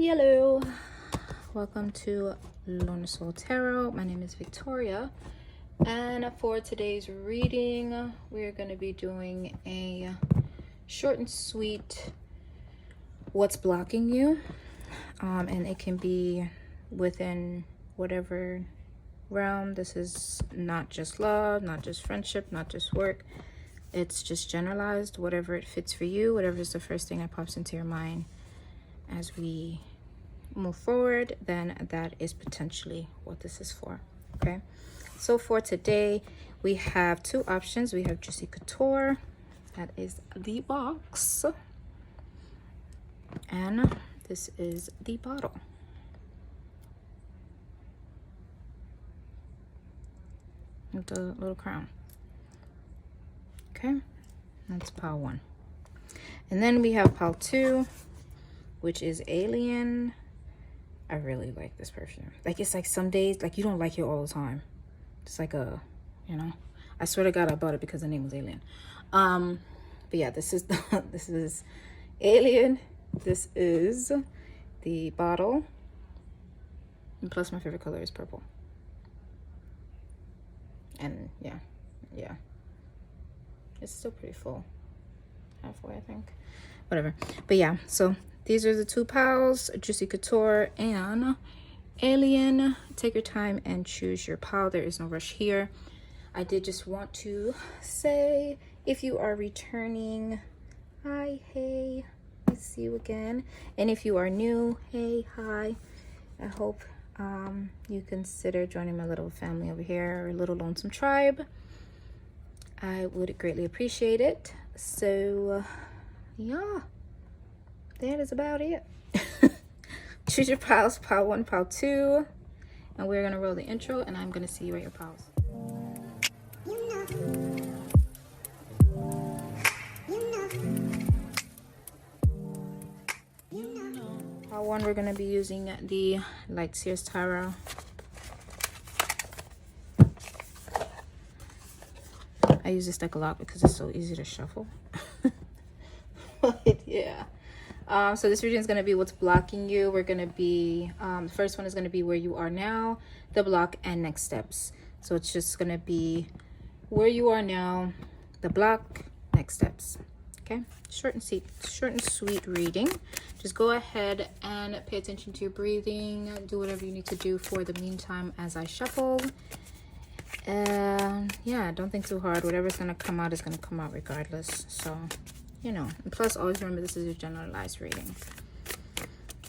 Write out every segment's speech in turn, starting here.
Hello, welcome to LonerSouls Tarot. My name is Victoria, and for today's reading, we're going to be doing a short and sweet what's blocking you, and it can be within whatever realm. This is not just love, not just friendship, not just work. It's just generalized, whatever it fits for you, whatever is the first thing that pops into your mind as we move forward, then that is potentially what this is for. Okay, so for today we have two options. We have Juicy Couture, that is the box, and this is the bottle. With the little crown. Okay, that's pile one. And then we have pile two, which is Alien. I really like this perfume. Like, it's like some days, like, you don't like it all the time. It's like a, you know, I swear to God I bought it because the name was Alien. But yeah, this is this is Alien. This is the bottle. And plus my favorite color is purple. And yeah. It's still pretty full. Halfway, I think. Whatever. But yeah, so these are the two piles, Juicy Couture and Alien. Take your time and choose your pile. There is no rush here. I did just want to say, if you are returning, hi, hey, I see you again. And if you are new, hey, hi. I hope you consider joining my little family over here, or little lonesome tribe. I would greatly appreciate it. So yeah, that is about it. Choose your piles, pile one, pile two, and we're gonna roll the intro, and I'm gonna see you at your piles. Pile one, we're gonna be using the Light Sears Tarot. I use this deck a lot because it's so easy to shuffle. But yeah. So this reading is going to be what's blocking you. We're going to be, the first one is going to be where you are now, the block, and next steps. So it's just going to be where you are now, the block, next steps. Okay, short and sweet reading. Just go ahead and pay attention to your breathing. Do whatever you need to do for the meantime as I shuffle. And yeah, don't think too hard. Whatever's going to come out is going to come out regardless. So, you know, and plus always remember this is your generalized reading.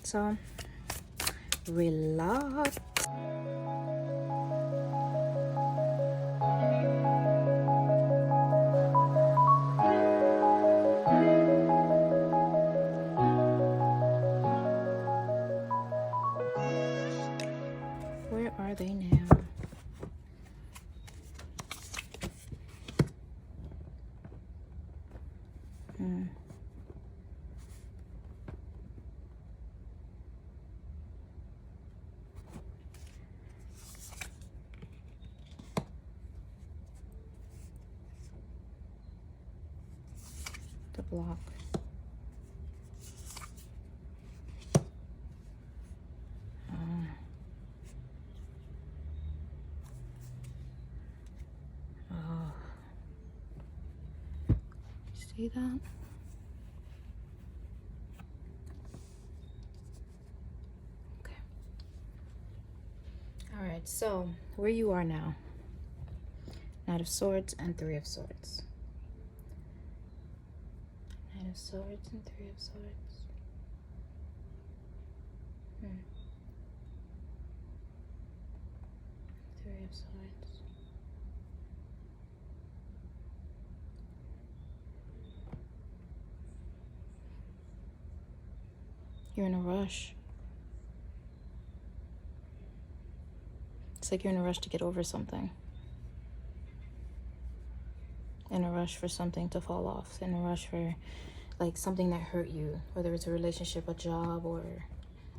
So relax. Where are they now? The block. See that? Okay. All right, so where you are now. Knight of Swords and Three of Swords. Knight of Swords and Three of Swords. Three of Swords. You're in a rush. It's like you're in a rush to get over something. In a rush for something to fall off. In a rush for like something that hurt you. Whether it's a relationship, a job, or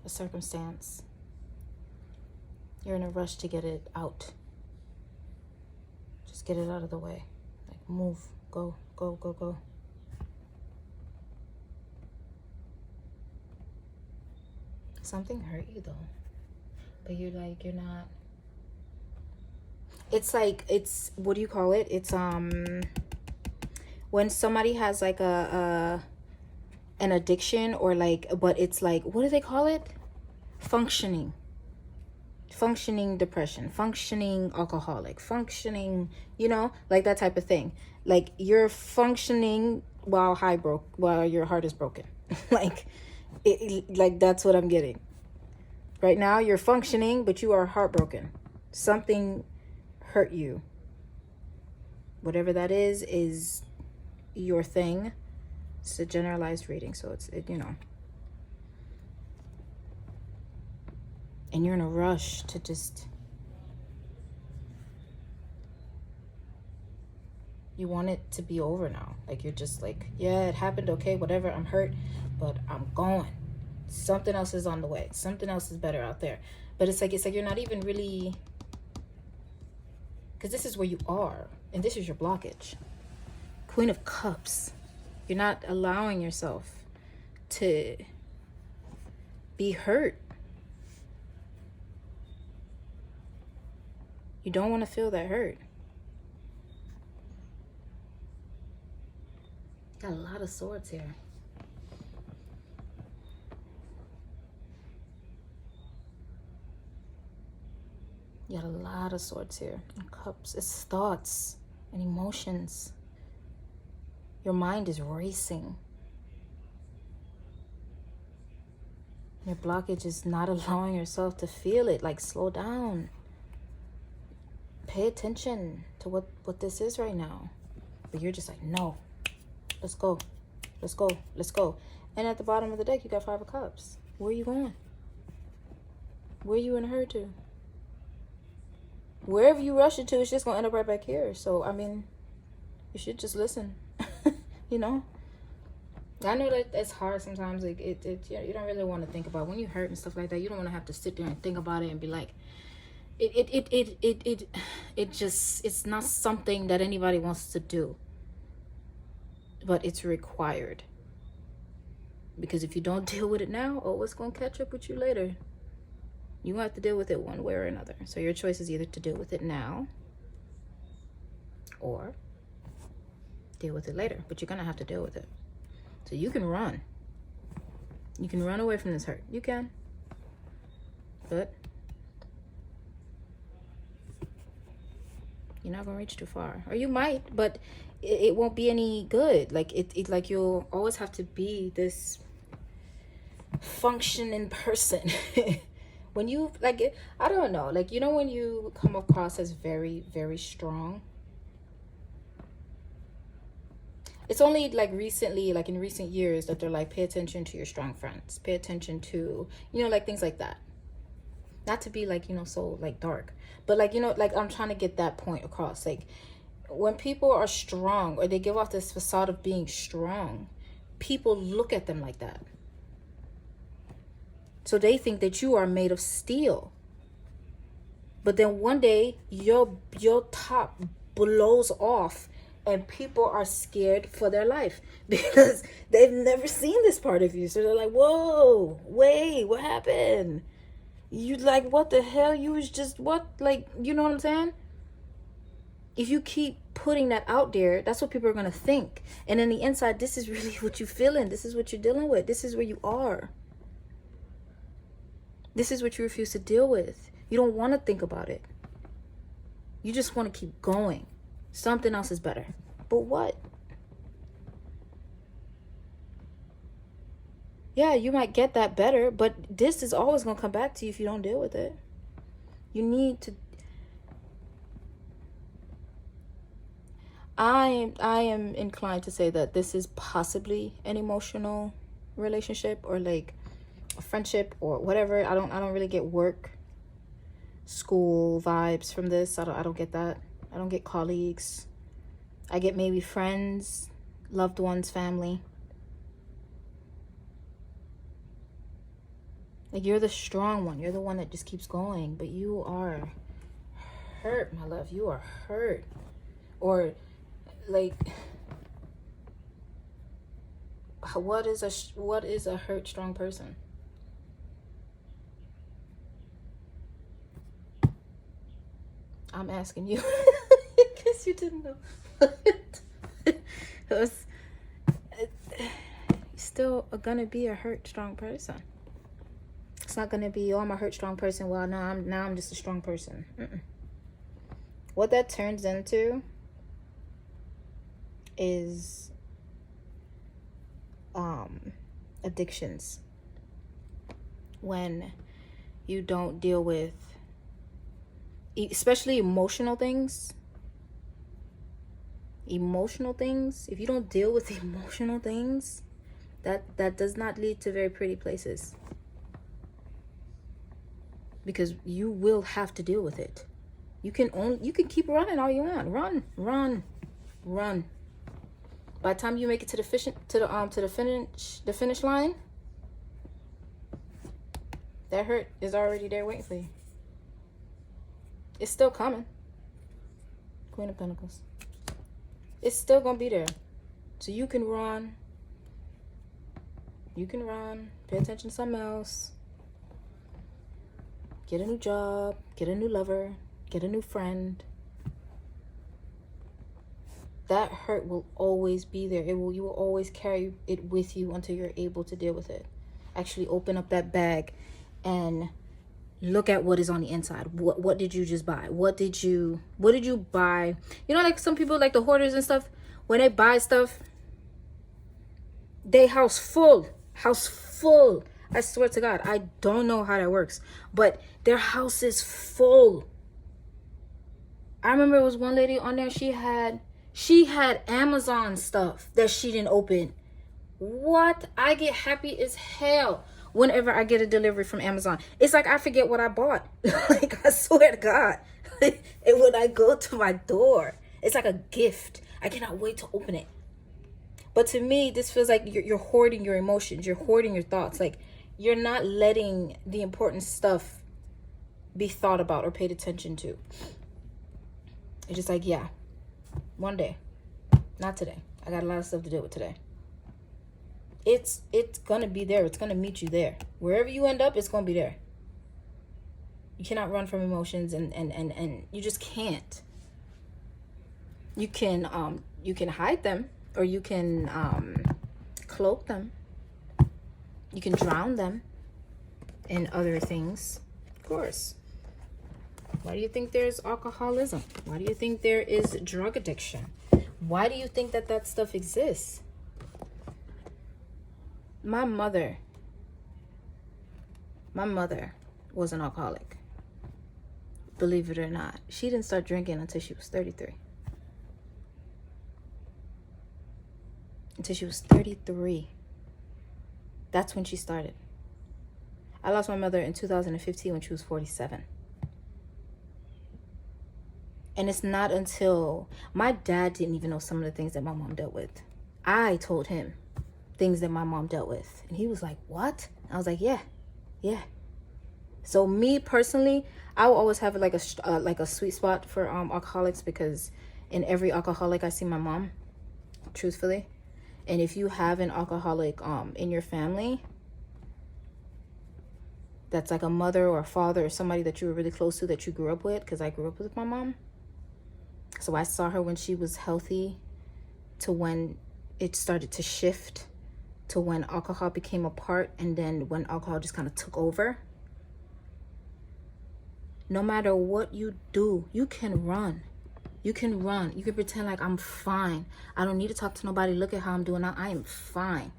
a circumstance. You're in a rush to get it out. Just get it out of the way. Like move. Go, go, go, go. Something hurt you though, but you're like, you're not. It's like, it's, what do you call it? It's when somebody has like a an addiction, or like, but it's like, what do they call it? Functioning depression, functioning alcoholic, functioning, you know, like that type of thing. Like you're functioning while while your heart is broken. Like like that's what I'm getting right now. You're functioning, but you are heartbroken. Something hurt you. Whatever that is your thing. It's a generalized reading, so it's you know. And you're in a rush to just, you want it to be over now. Like you're just like, yeah, it happened, okay, whatever, I'm hurt, but I'm going. Something else is on the way. Something else is better out there. But it's like you're not even really, because this is where you are, and this is your blockage. Queen of Cups. You're not allowing yourself to be hurt. You don't want to feel that hurt. Got a lot of swords here. You got a lot of swords here. And cups. It's thoughts and emotions. Your mind is racing. Your blockage is not allowing yourself to feel it. Like, slow down. Pay attention to what this is right now. But you're just like, no. Let's go. Let's go. Let's go. And at the bottom of the deck, you got 5 of Cups. Where are you going? Where are you in a hurry to? Wherever you rush it to, it's just going to end up right back here. So, I mean, you should just listen. You know? I know that it's hard sometimes. Like, you know, you don't really want to think about when you hurt and stuff like that. You don't want to have to sit there and think about it and be like, it just, it's not something that anybody wants to do. But it's required. Because if you don't deal with it now, oh, it's going to catch up with you later. You have to deal with it one way or another. So your choice is either to deal with it now or deal with it later. But you're going to have to deal with it. So you can run. You can run away from this hurt. You can. But you're not going to reach too far. Or you might, but it won't be any good. Like, like you'll always have to be this functioning person. When you, like, I don't know, like, you know, when you come across as very, very strong, it's only like recently, like in recent years, that they're like, pay attention to your strong friends, pay attention to, you know, like things like that. Not to be like, you know, so like dark, but like, you know, like I'm trying to get that point across. Like when people are strong, or they give off this facade of being strong, people look at them like that. So they think that you are made of steel. But then one day your top blows off and people are scared for their life because they've never seen this part of you. So they're like, whoa, wait, what happened? You like, what the hell? You was just what? Like, you know what I'm saying? If you keep putting that out there, that's what people are going to think. And in the inside, this is really what you're feeling. This is what you're dealing with. This is where you are. This is what you refuse to deal with. You don't want to think about it. You just want to keep going. Something else is better. But what? Yeah, you might get that better, but this is always going to come back to you if you don't deal with it. You need to... I am inclined to say that this is possibly an emotional relationship, or like a friendship or whatever. I don't really get work, school vibes from this. I don't get that. I don't get colleagues. I get maybe friends, loved ones, family. Like, you're the strong one. You're the one that just keeps going. But you are hurt, my love. You are hurt. Or, like, what is a hurt, strong person? I'm asking you. Because you didn't know. It was, you're still gonna be a hurt, strong person. It's not gonna be, oh, I'm a hurt, strong person. Well, now I'm just a strong person. What that turns into is addictions. When you don't deal with, especially emotional things. If you don't deal with emotional things, that does not lead to very pretty places. Because you will have to deal with it. You can keep running all you want. Run. By the time you make it to the finish line, that hurt is already there waiting for you. It's still coming. Queen of Pentacles. It's still gonna be there. So you can run. Pay attention to something else. Get a new job. Get a new lover. Get a new friend. That hurt will always be there. You will always carry it with you until you're able to deal with it. Actually open up that bag and look at what is on the inside. What did you just buy? What did you buy? You know, like some people, like the hoarders and stuff, when they buy stuff, they house full. I swear to God, I don't know how that works, but their house is full. I remember it was one lady on there, she had Amazon stuff that she didn't open. What? I get happy as hell whenever I get a delivery from Amazon. It's like I forget what I bought. Like, I swear to God. And when I go to my door, it's like a gift. I cannot wait to open it. But to me, this feels like you're hoarding your emotions. You're hoarding your thoughts. Like, you're not letting the important stuff be thought about or paid attention to. It's just like, yeah, one day. Not today. I got a lot of stuff to deal with today. It's gonna be there. It's gonna meet you there. Wherever you end up, it's gonna be there. You cannot run from emotions, and you just can't. You can hide them, or you can cloak them. You can drown them in other things, of course. Why do you think there's alcoholism? Why do you think there is drug addiction? Why do you think that stuff exists? My mother was an alcoholic. Believe it or not. She didn't start drinking until she was 33. Until she was 33. That's when she started. I lost my mother in 2015 when she was 47. And it's not until my dad didn't even know some of the things that my mom dealt with. I told him things that my mom dealt with. And he was like, what? I was like, yeah. So me personally, I will always have like a sweet spot for alcoholics, because in every alcoholic I see my mom, truthfully. And if you have an alcoholic in your family, that's like a mother or a father or somebody that you were really close to, that you grew up with, because I grew up with my mom. So I saw her when she was healthy to when it started to shift, to when alcohol became a part, and then when alcohol just kind of took over. No matter what you do, you can run. You can run. You can pretend like I'm fine. I don't need to talk to nobody. Look at how I'm doing now. I am fine.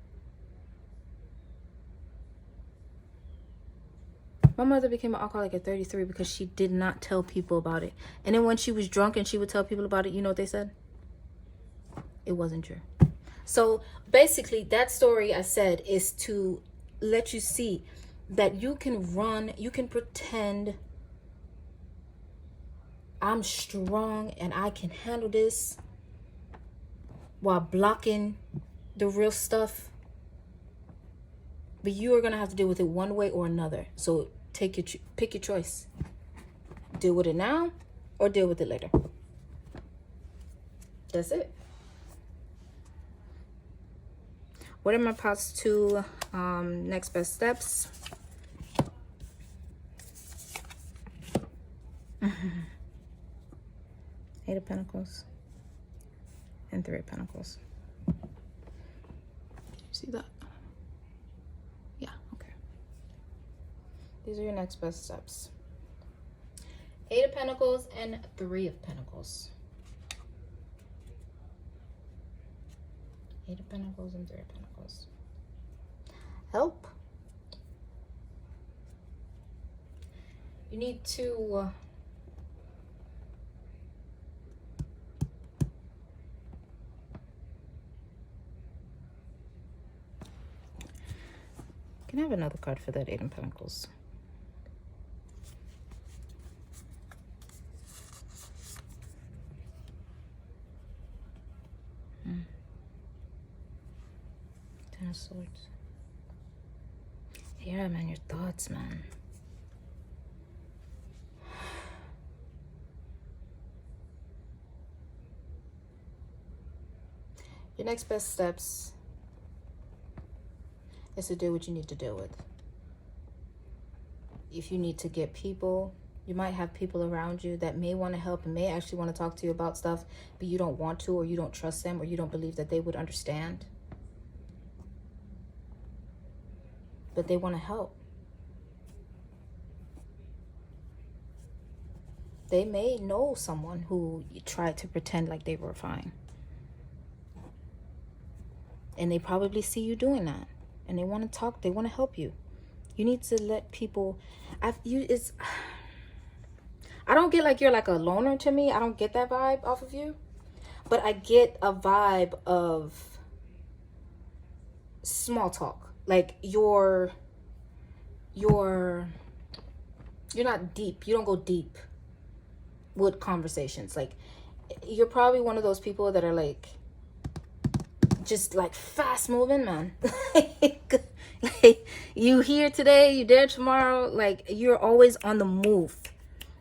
My mother became an alcoholic at 33 because she did not tell people about it. And then when she was drunk and she would tell people about it, you know what they said? It wasn't true. So basically, that story I said is to let you see that you can run, you can pretend I'm strong and I can handle this while blocking the real stuff. But you are going to have to deal with it one way or another. So pick your choice. Deal with it now or deal with it later. That's it. What are my past two next best steps? Eight of Pentacles. And Three of Pentacles. See that? Yeah, okay. These are your next best steps. Eight of Pentacles and Three of Pentacles. Eight of Pentacles and Three of Pentacles. Help. You need to can I have another card for that Eight of Pentacles? Ten of Swords. Yeah, man, your thoughts, man. Your next best steps is to do what you need to deal with. If you need to get people, you might have people around you that may want to help and may actually want to talk to you about stuff, but you don't want to, or you don't trust them, or you don't believe that they would understand. But they want to help. They may know someone who tried to pretend like they were fine. And they probably see you doing that. And they want to talk. They want to help you. You need to let people... I don't get like you're like a loner to me. I don't get that vibe off of you. But I get a vibe of small talk. Like you're not deep. You don't go deep with conversations. Like you're probably one of those people that are like just like fast moving, man. Like you here today, you there tomorrow. Like you're always on the move.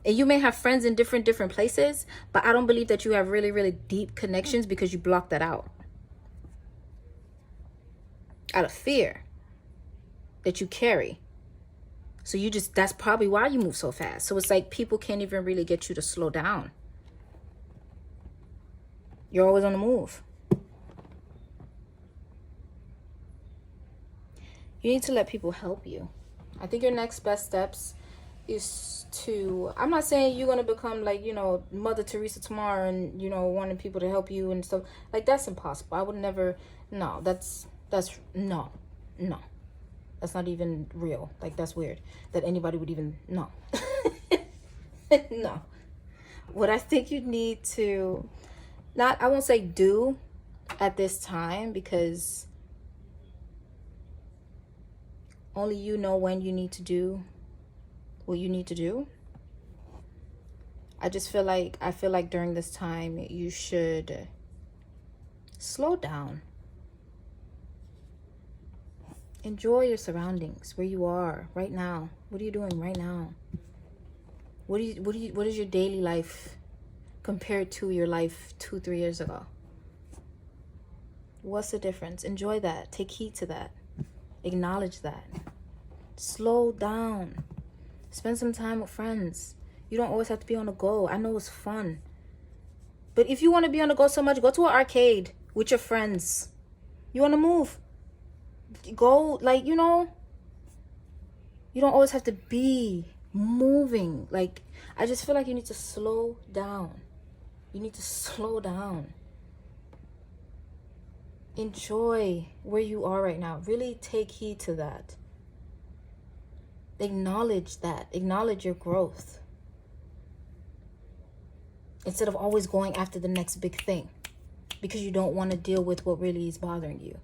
And you may have friends in different places, but I don't believe that you have really deep connections because you block that out of fear that you carry. So you just, that's probably why you move so fast. So it's like people can't even really get you to slow down. You're always on the move. You need to let people help you. I think your next best steps is to, I'm not saying you're going to become like, you know, Mother Teresa tomorrow and, you know, wanting people to help you and stuff. Like, that's impossible. I would never, no, no. That's not even real. Like, that's weird that anybody would even, no. No. What I think you need to, I won't say do at this time, because only you know when you need to do what you need to do. I feel like during this time you should slow down. Enjoy your surroundings, where you are right now. What are you doing right now? What is your daily life compared to your life 2-3 years ago? What's the difference? Enjoy that. Take heed to that. Acknowledge that. Slow down. Spend some time with friends. You don't always have to be on the go. I know it's fun. But if you want to be on the go so much, go to an arcade with your friends. You want to move. Go, like, you know, you don't always have to be moving. Like, I just feel like you need to slow down. You need to slow down. Enjoy where you are right now. Really take heed to that. Acknowledge that. Acknowledge your growth. Instead of always going after the next big thing, because you don't want to deal with what really is bothering you.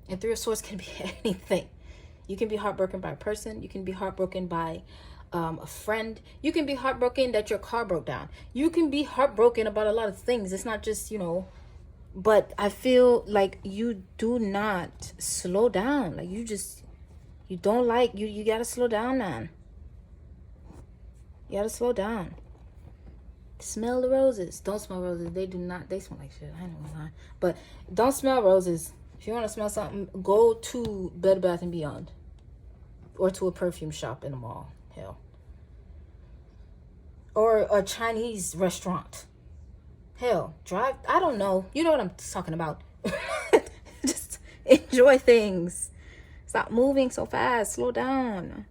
And Three of Swords can be anything. You can be heartbroken by a person. You can be heartbroken by a friend. You can be heartbroken that your car broke down. You can be heartbroken about a lot of things. It's not just, you know, but I feel like you do not slow down. Like you gotta slow down, man. You gotta slow down. Smell the roses. Don't smell roses. They smell like shit. I know why. But don't smell roses. If you want to smell something, go to Bed Bath & Beyond. Or to a perfume shop in the mall. Hell. or a Chinese restaurant. Hell, drive. I don't know. You know what I'm talking about. Just enjoy things. Stop moving so fast. Slow down.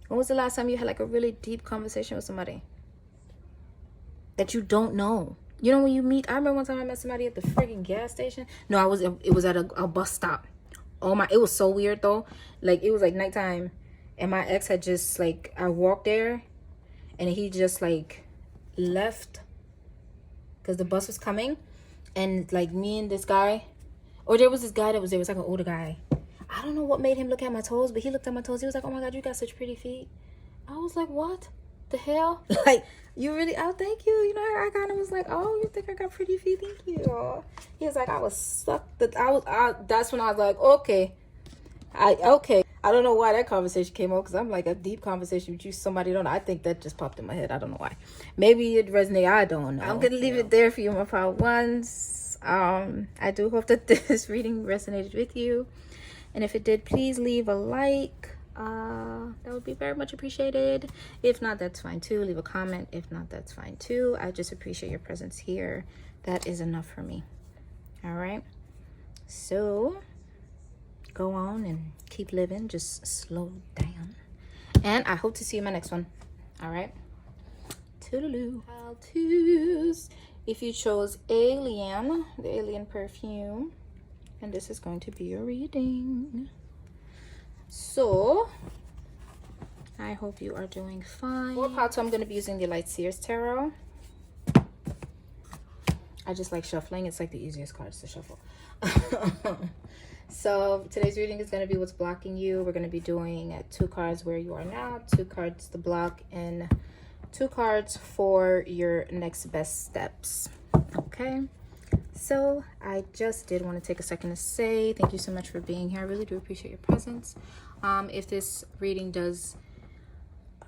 When was the last time you had like a really deep conversation with somebody that you don't know? You know, when you meet, I remember one time I met somebody at the friggin' gas station. No, it was at a bus stop. Oh my, it was so weird though. Like, it was like nighttime, and my ex had just like, I walked there, and he just like left because the bus was coming, and like me and this guy, or there was this guy that was there, it was like an older guy. I don't know what made him look at my toes, but he looked at my toes. He was like, "Oh my God, you got such pretty feet." I was like, "What the hell?" Like, you really? Oh, thank you. You know, I kind of was like, "Oh, you think I got pretty feet? Thank you." He was like, "I was sucked." That's when I was like, "Okay, okay." I don't know why that conversation came up, because I'm like, a deep conversation with you, somebody don't know. I think that just popped in my head. I don't know why. Maybe it resonated. I don't know. I'm gonna leave it there for you, my pile ones. I do hope that this reading resonated with you. And if it did, please leave a like. That would be very much appreciated. If not, that's fine too. Leave a comment. If not, that's fine too. I just appreciate your presence here. That is enough for me. All right. So go on and keep living. Just slow down. And I hope to see you in my next one. All right. Toodaloo. How to's. If you chose Alien, the Alien perfume, and this is going to be your reading. So I hope you are doing fine. For part 2, I'm going to be using the Light Seers Tarot. I just like shuffling. It's like the easiest cards to shuffle. So today's reading is going to be what's blocking you. We're going to be doing 2 cards where you are now, 2 cards to block, and 2 cards for your next best steps. Okay. So I just did want to take a second to say thank you so much for being here. I really do appreciate your presence. If this reading does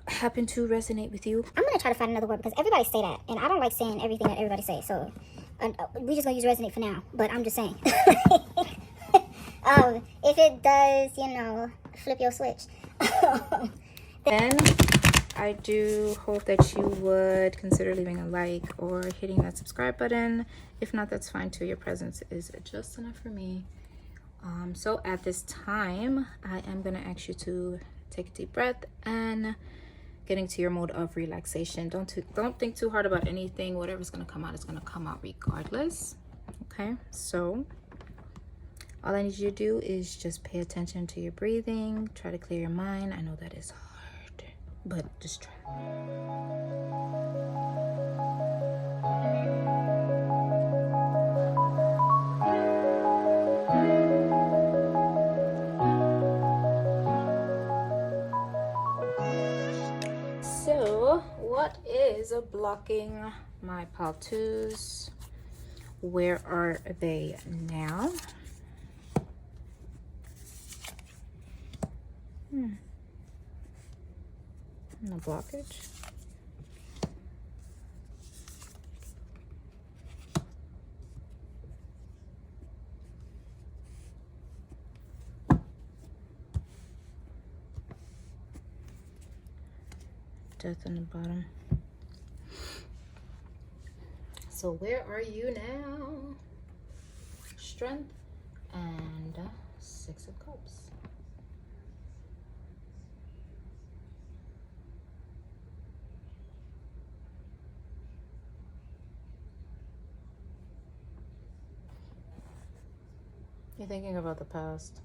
happen to resonate with you, I'm gonna try to find another word, because everybody say that, and I don't like saying everything that everybody says. So we just gonna use resonate for now. But I'm just saying, if it does, you know, flip your switch. then I do hope that you would consider leaving a like or hitting that subscribe button. If not, that's fine too. Your presence is just enough for me. So at this time, I am going to ask you to take a deep breath and get into your mode of relaxation. Don't think too hard about anything. Whatever's going to come out is going to come out regardless. Okay, so all I need you to do is just pay attention to your breathing. Try to clear your mind. I know that is hard, but just try. So what is blocking my pile twos? Where are they now? No blockage. Death on the bottom. So where are you now? Strength and 6 of Cups. You're thinking about the past.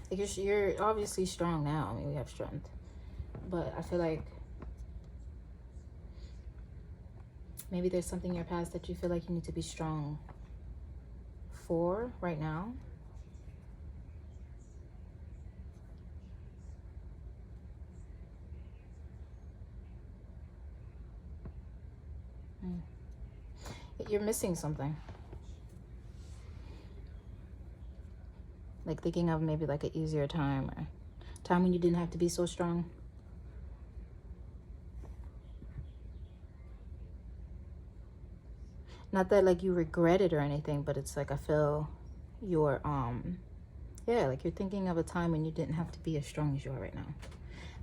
Like you're obviously strong now. I mean, we have strength. But I feel like maybe there's something in your past that you feel like you need to be strong for right now. You're missing something. Like thinking of maybe like an easier time, or time when you didn't have to be so strong. Not that like you regret it or anything, but it's like I feel your yeah, like you're thinking of a time when you didn't have to be as strong as you are right now.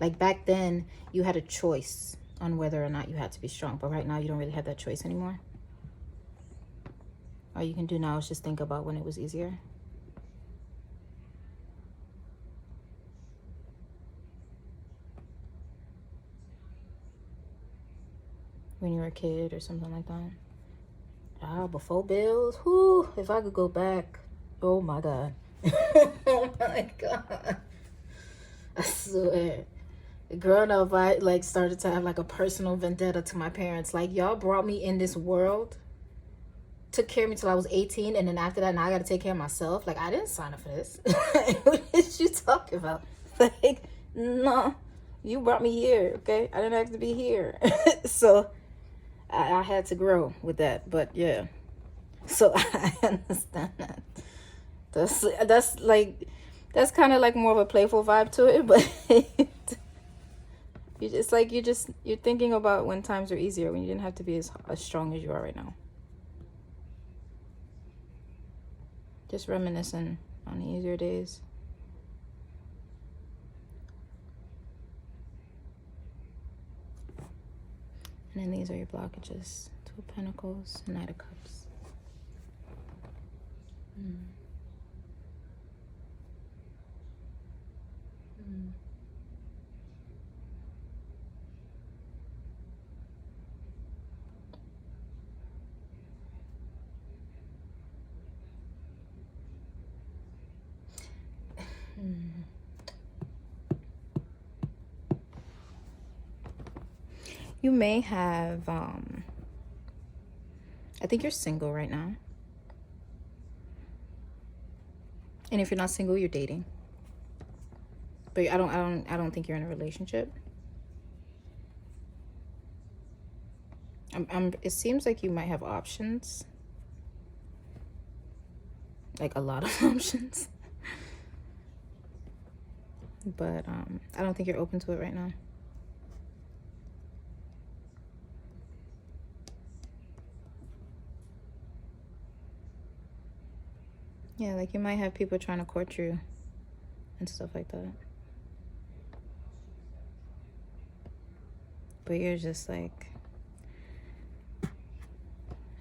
Like back then you had a choice on whether or not you had to be strong, but right now you don't really have that choice anymore. All you can do now is just think about when it was easier. When you were a kid or something like that. Ah, before bills, whoo, if I could go back, oh my God. Oh my God. I swear. Growing up, I like started to have like a personal vendetta to my parents. Like, y'all brought me in this world, took care of me till I was 18, and then after that, now I gotta take care of myself. Like, I didn't sign up for this. What is you talking about? Like, no, you brought me here, okay? I didn't have to be here. So I had to grow with that, but yeah. So I understand that. That's like, that's kind of like more of a playful vibe to it, but you just like, you're thinking about when times were easier, when you didn't have to be as strong as you are right now. Just reminiscing on the easier days. And then these are your blockages. Two of Pentacles, Knight of Cups. You may have, I think you're single right now. And if you're not single, you're dating. But I don't think you're in a relationship. It seems like you might have options. Like a lot of options. But I don't think you're open to it right now. Yeah, like you might have people trying to court you and stuff like that. But you're just like,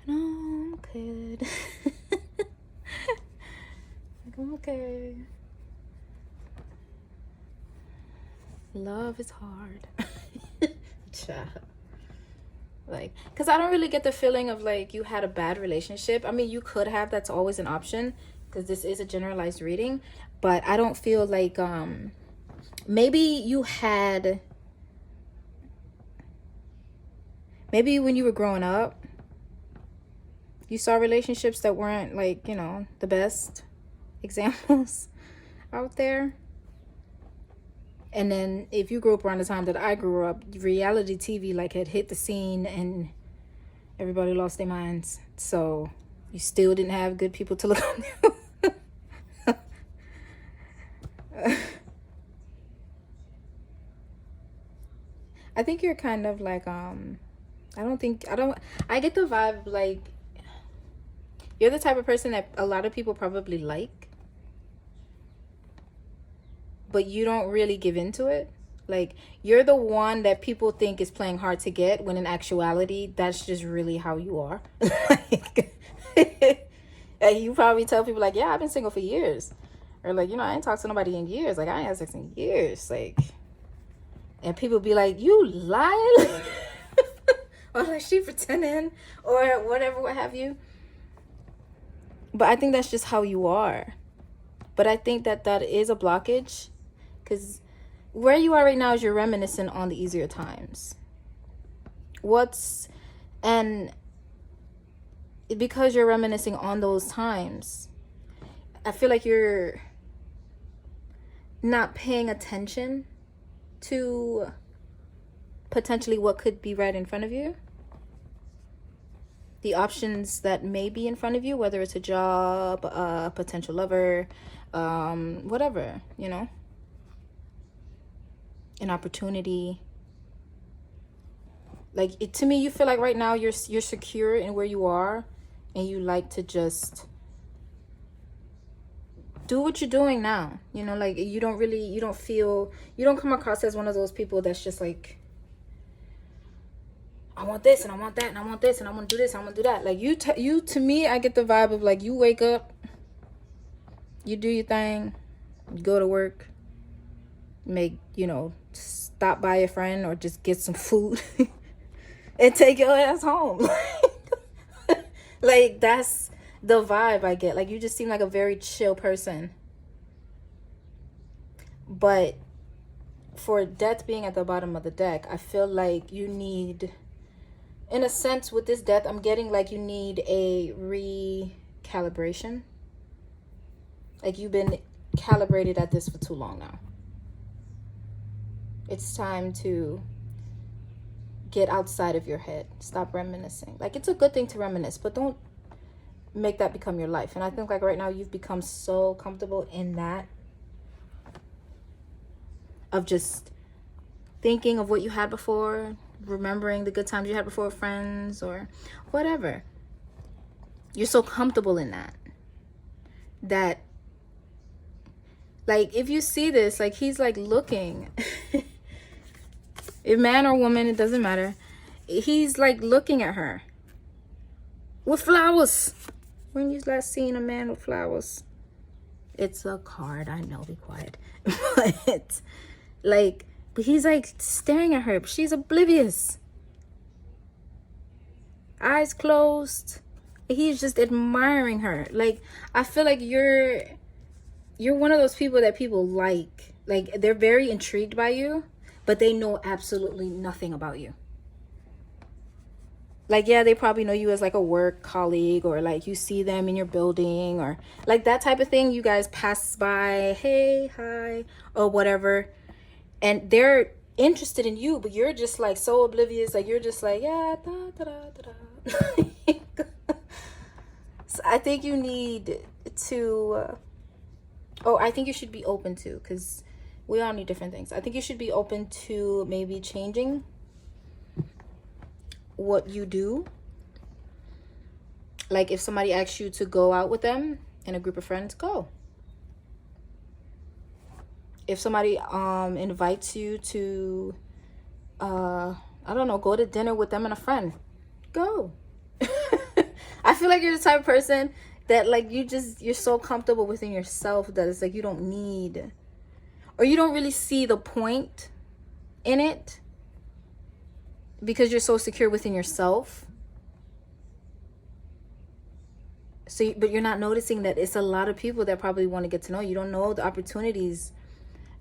no, I'm good. Like, I'm okay. Love is hard. Child. Like, because I don't really get the feeling of like you had a bad relationship. I mean, you could have, that's always an option, because this is a generalized reading, but I don't feel like maybe you had, maybe when you were growing up you saw relationships that weren't like, you know, the best examples out there. And then if you grew up around the time that I grew up, reality TV like had hit the scene and everybody lost their minds. So you still didn't have good people to look up to. I think you're kind of like, I get the vibe like you're the type of person that a lot of people probably like, but you don't really give into it. Like, you're the one that people think is playing hard to get, when in actuality, that's just really how you are. Like, and you probably tell people like, yeah, I've been single for years. Or like, you know, I ain't talked to nobody in years. Like, I ain't had sex in years. Like, and people be like, you lying? Or like, she pretending, or whatever, what have you. But I think that's just how you are. But I think that that is a blockage, because where you are right now is you're reminiscing on the easier times. And because you're reminiscing on those times, I feel like you're not paying attention to potentially what could be right in front of you. The options that may be in front of you, whether it's a job, a potential lover, whatever, you know, an opportunity. Like, to me, you feel like right now you're secure in where you are, and you like to just do what you're doing now. You know, like you don't come across as one of those people that's just like, I want this and I want that and I want this and I want to do this, I want to do that. Like you to me, I get the vibe of like, you wake up, you do your thing, you go to work, stop by a friend or just get some food and take your ass home. Like that's the vibe I get. Like you just seem like a very chill person. But for death being at the bottom of the deck, I feel like you need, in a sense with this death, I'm getting like you need a recalibration. Like you've been calibrated at this for too long now. It's time to get outside of your head. Stop reminiscing. Like it's a good thing to reminisce, but don't make that become your life. And I think like right now you've become so comfortable in that, of just thinking of what you had before, remembering the good times you had before with friends or whatever. You're so comfortable in that like if you see this, like he's like looking if man or woman, it doesn't matter, he's like looking at her with flowers. When you last seen a man with flowers? It's a card, I know, be quiet. But he's like staring at her, but she's oblivious, eyes closed. He's just admiring her. Like I feel like you're one of those people that people like they're very intrigued by you, but they know absolutely nothing about you. Like, yeah, they probably know you as like a work colleague, or like you see them in your building, or like that type of thing. You guys pass by, hey, hi, or whatever. And they're interested in you, but you're just like so oblivious. Like you're just like, yeah, da, da, da, da. So I think you need to, I think you should be open to, because we all need different things. I think you should be open to maybe changing what you do. Like if somebody asks you to go out with them in a group of friends, go. If somebody invites you to I don't know, go to dinner with them and a friend, go. I feel like you're the type of person that like you're so comfortable within yourself that it's like you don't need, or you don't really see the point in it, because you're so secure within yourself. So, but you're not noticing that it's a lot of people that probably want to get to know you. You don't know the opportunities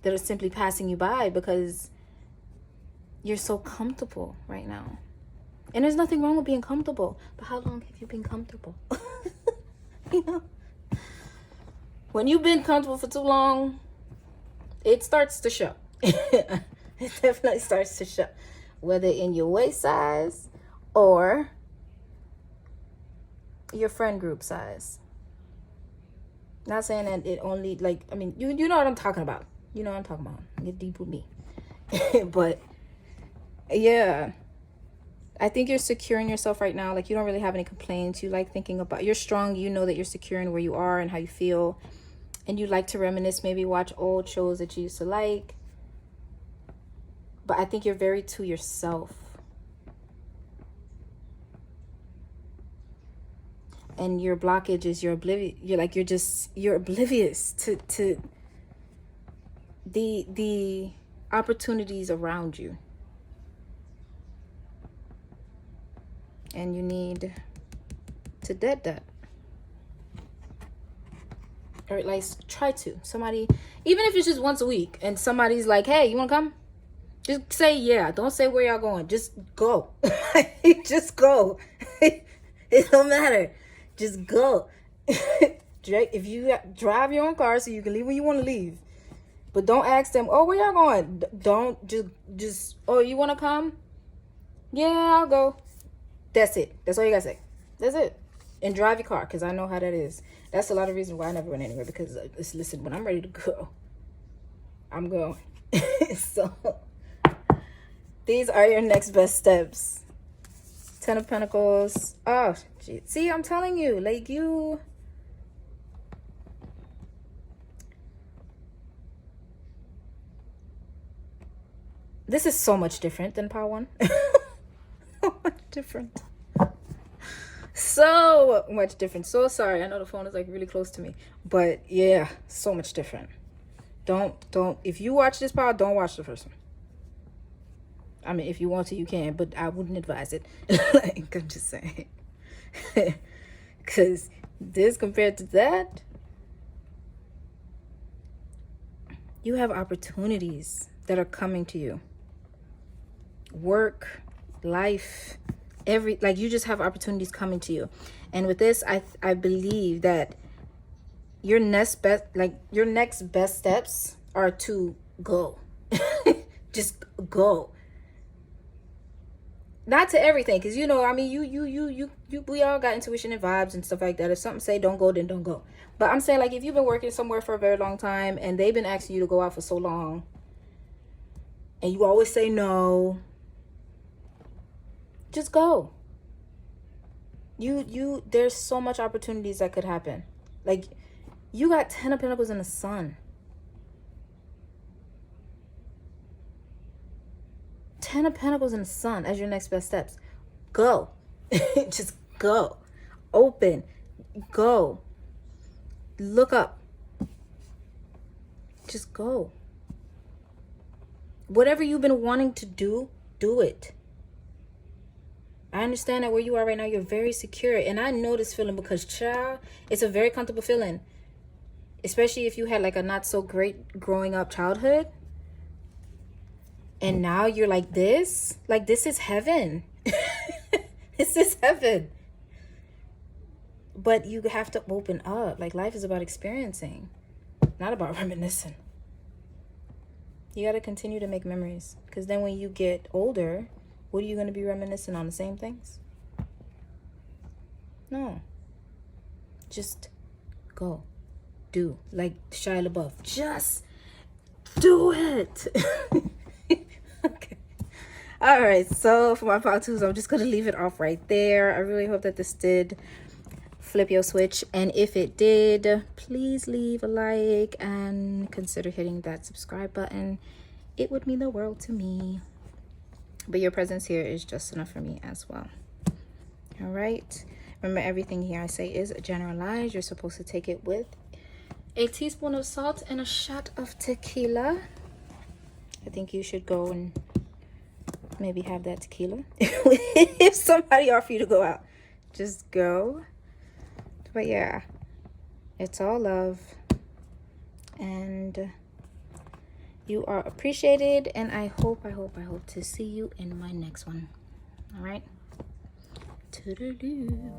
that are simply passing you by because you're so comfortable right now. And there's nothing wrong with being comfortable. But how long have you been comfortable? You know? When you've been comfortable for too long, it starts to show. It definitely starts to show. Whether in your waist size or your friend group size. Not saying that it only, like, I mean, you know what I'm talking about. You know what I'm talking about. Get deep with me. But, yeah. I think you're secure in yourself right now. Like, you don't really have any complaints. You like thinking about, you're strong. You know that you're secure in where you are and how you feel. And you like to reminisce, maybe watch old shows that you used to like. But I think you're very to yourself. And your blockage is you're oblivious to the opportunities around you. And you need to dead that. Or like try to. Somebody, even if it's just once a week and somebody's like, hey, you wanna come? Just say yeah. Don't say where y'all going. Just go. Just go. It don't matter. Just go. If you drive your own car so you can leave when you want to leave. But don't ask them, oh, where y'all going? Don't just oh, you want to come? Yeah, I'll go. That's it. That's all you gotta say. That's it. And drive your car, because I know how that is. That's a lot of reasons why I never went anywhere, because listen, when I'm ready to go, I'm going. So these are your next best steps. 10 of Pentacles. Oh, geez. See, I'm telling you, like This is so much different than Power 1. So much different. So much different. So sorry. I know the phone is like really close to me. But yeah, so much different. Don't. If you watch this Power, don't watch the first one. I mean, if you want to, you can. But I wouldn't advise it. Like, I'm just saying. Because this compared to that, you have opportunities that are coming to you. Work, life, like you just have opportunities coming to you. And with this, I believe that your next best steps are to go. Just go. Not to everything, because you know, I mean, we all got intuition and vibes and stuff like that. If something say don't go, then don't go. But I'm saying, like, if you've been working somewhere for a very long time and they've been asking you to go out for so long, and you always say no, just go. There's so much opportunities that could happen. Like, you got 10 of Pentacles in the sun. 10 of Pentacles in the sun as your next best steps. Go. Just go. Open. Go. Look up. Just go. Whatever you've been wanting to do, do it. I understand that where you are right now, you're very secure. And I know this feeling because, child, it's a very comfortable feeling. Especially if you had like a not so great growing up childhood. And now you're like this. Like, this is heaven. This is heaven. But you have to open up. Like, life is about experiencing, not about reminiscing. You got to continue to make memories. Because then when you get older, what are you going to be reminiscing on? The same things? No. Just go. Do. Like Shia LaBeouf. Just do it. Okay. All right. So for my part twos, I'm just going to leave it off right there. I really hope that this did flip your switch. And if it did, please leave a like and consider hitting that subscribe button. It would mean the world to me. But your presence here is just enough for me as well. All right. Remember, everything here I say is generalized. You're supposed to take it with a teaspoon of salt and a shot of tequila. I think you should go and maybe have that tequila. If somebody offer you to go out, just go. But yeah, it's all love. And you are appreciated. And I hope to see you in my next one. All right. Toodaloo.